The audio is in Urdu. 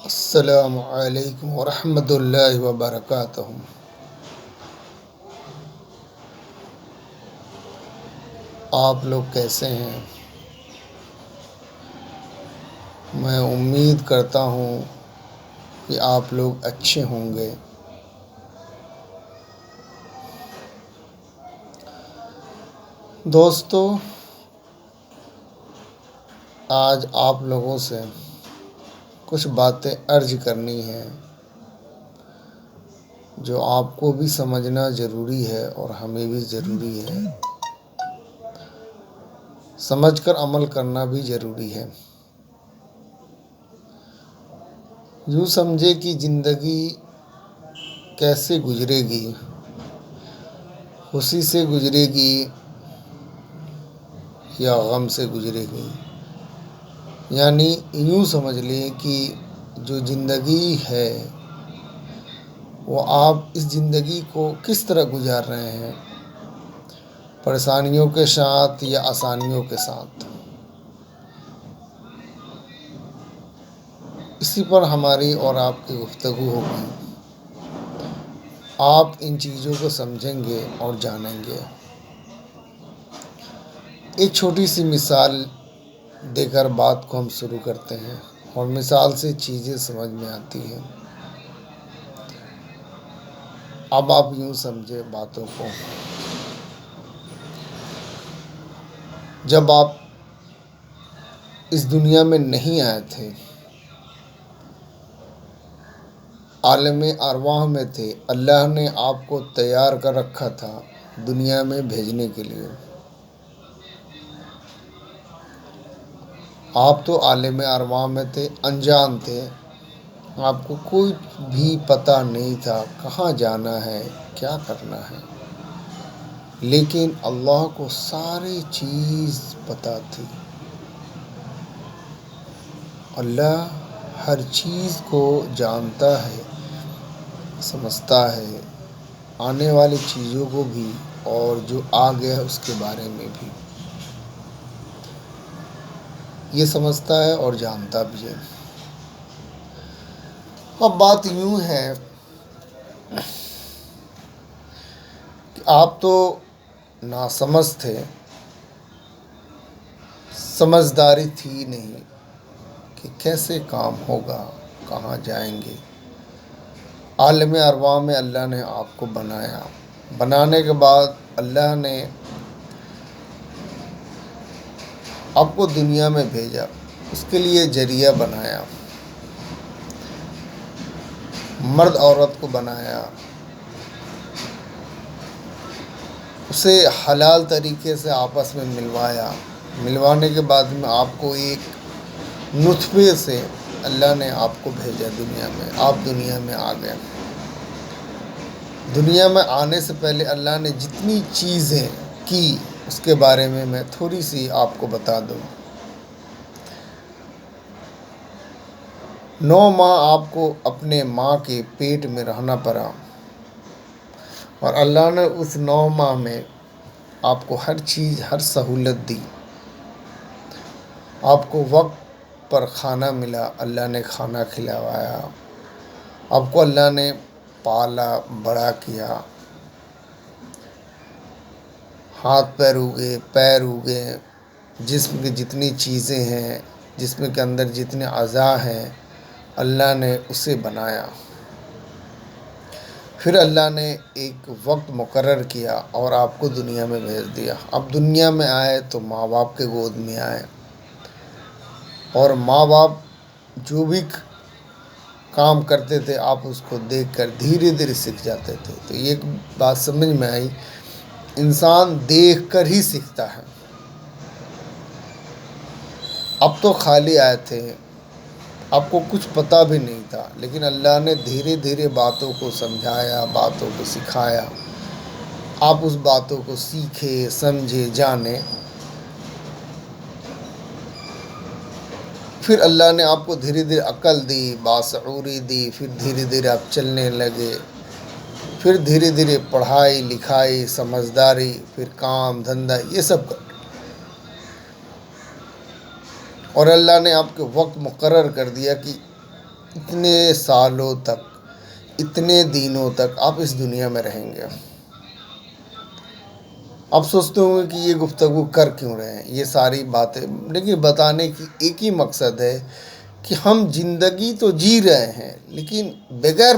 السلام علیکم ورحمۃ اللہ وبرکاتہ۔ آپ لوگ کیسے ہیں؟ میں امید کرتا ہوں کہ آپ لوگ اچھے ہوں گے۔ دوستو، آج آپ لوگوں سے کچھ باتیں عرض کرنی ہیں جو آپ کو بھی سمجھنا ضروری ہے اور ہمیں بھی ضروری ہے۔ سمجھ کر عمل کرنا بھی ضروری ہے۔ یوں سمجھے کہ زندگی کیسے گزرے گی، خوشی سے گزرے گی یا غم سے گزرے گی۔ یعنی یوں سمجھ لیں کہ جو زندگی ہے وہ آپ اس زندگی کو کس طرح گزار رہے ہیں، پریشانیوں کے ساتھ یا آسانیوں کے ساتھ۔ اسی پر ہماری اور آپ کی گفتگو ہوگی۔ آپ ان چیزوں کو سمجھیں گے اور جانیں گے۔ ایک چھوٹی سی مثال دے کر بات کو ہم شروع کرتے ہیں، اور مثال سے چیزیں سمجھ میں آتی ہیں۔ اب آپ یوں سمجھے باتوں کو، جب آپ اس دنیا میں نہیں آئے تھے، عالم ارواح میں تھے، اللہ نے آپ کو تیار کر رکھا تھا دنیا میں بھیجنے کے لیے۔ آپ تو عالم ارواح میں تھے، انجان تھے، آپ کو کوئی بھی پتہ نہیں تھا کہاں جانا ہے، کیا کرنا ہے۔ لیکن اللہ کو ساری چیز پتہ تھی۔ اللہ ہر چیز کو جانتا ہے، سمجھتا ہے، آنے والی چیزوں کو بھی اور جو آ گیا اس کے بارے میں بھی یہ سمجھتا ہے اور جانتا بھی ہے۔ اب بات یوں ہے کہ آپ تو ناسمجھ تھے، سمجھداری تھی نہیں کہ کیسے کام ہوگا، کہاں جائیں گے۔ عالم ارواح میں اللہ نے آپ کو بنایا، بنانے کے بعد اللہ نے آپ کو دنیا میں بھیجا، اس کے لیے ذریعہ بنایا، مرد عورت کو بنایا، اسے حلال طریقے سے آپس میں ملوانے کے بعد میں آپ کو ایک نطفے سے اللہ نے آپ کو بھیجا دنیا میں، آپ دنیا میں آ گئے۔ دنیا میں آنے سے پہلے اللہ نے جتنی چیزیں کی اس کے بارے میں تھوڑی سی آپ کو بتا دوں۔ 9 ماہ آپ کو اپنے ماں کے پیٹ میں رہنا پڑا، اور اللہ نے اس 9 ماہ میں آپ کو ہر چیز، ہر سہولت دی۔ آپ کو وقت پر کھانا ملا، اللہ نے کھانا کھلوایا۔ آپ کو اللہ نے پالا، بڑا کیا، ہاتھ پیر ہوگے، جسم کی جتنی چیزیں ہیں، جسم کے اندر جتنے اعضاء ہیں، اللہ نے اسے بنایا۔ پھر اللہ نے ایک وقت مقرر کیا اور آپ کو دنیا میں بھیج دیا۔ اب دنیا میں آئے تو ماں باپ کے گود میں آئے، اور ماں باپ جو بھی کام کرتے تھے آپ اس کو دیکھ کر دھیرے دھیرے سیکھ جاتے تھے۔ تو ایک بات سمجھ میں آئی، انسان دیکھ کر ہی سیکھتا ہے۔ اب تو خالی آئے تھے، آپ کو کچھ پتہ بھی نہیں تھا، لیکن اللہ نے دھیرے دھیرے باتوں کو سمجھایا، باتوں کو سکھایا، آپ اس باتوں کو سیکھے، سمجھے، جانے۔ پھر اللہ نے آپ کو دھیرے دھیرے عقل دی، باشعوری دی، پھر دھیرے دھیرے آپ چلنے لگے، پھر دھیرے دھیرے پڑھائی لکھائی، سمجھداری، پھر کام دھندا، یہ سب کر، اور اللہ نے آپ کے وقت مقرر کر دیا کہ اتنے سالوں تک، اتنے دنوں تک آپ اس دنیا میں رہیں گے؟ آپ سوچتے ہوں گے کہ یہ گفتگو کر کیوں رہے ہیں، یہ ساری باتیں لیکن بتانے کی ایک ہی مقصد ہے کہ ہم زندگی تو جی رہے ہیں لیکن بغیر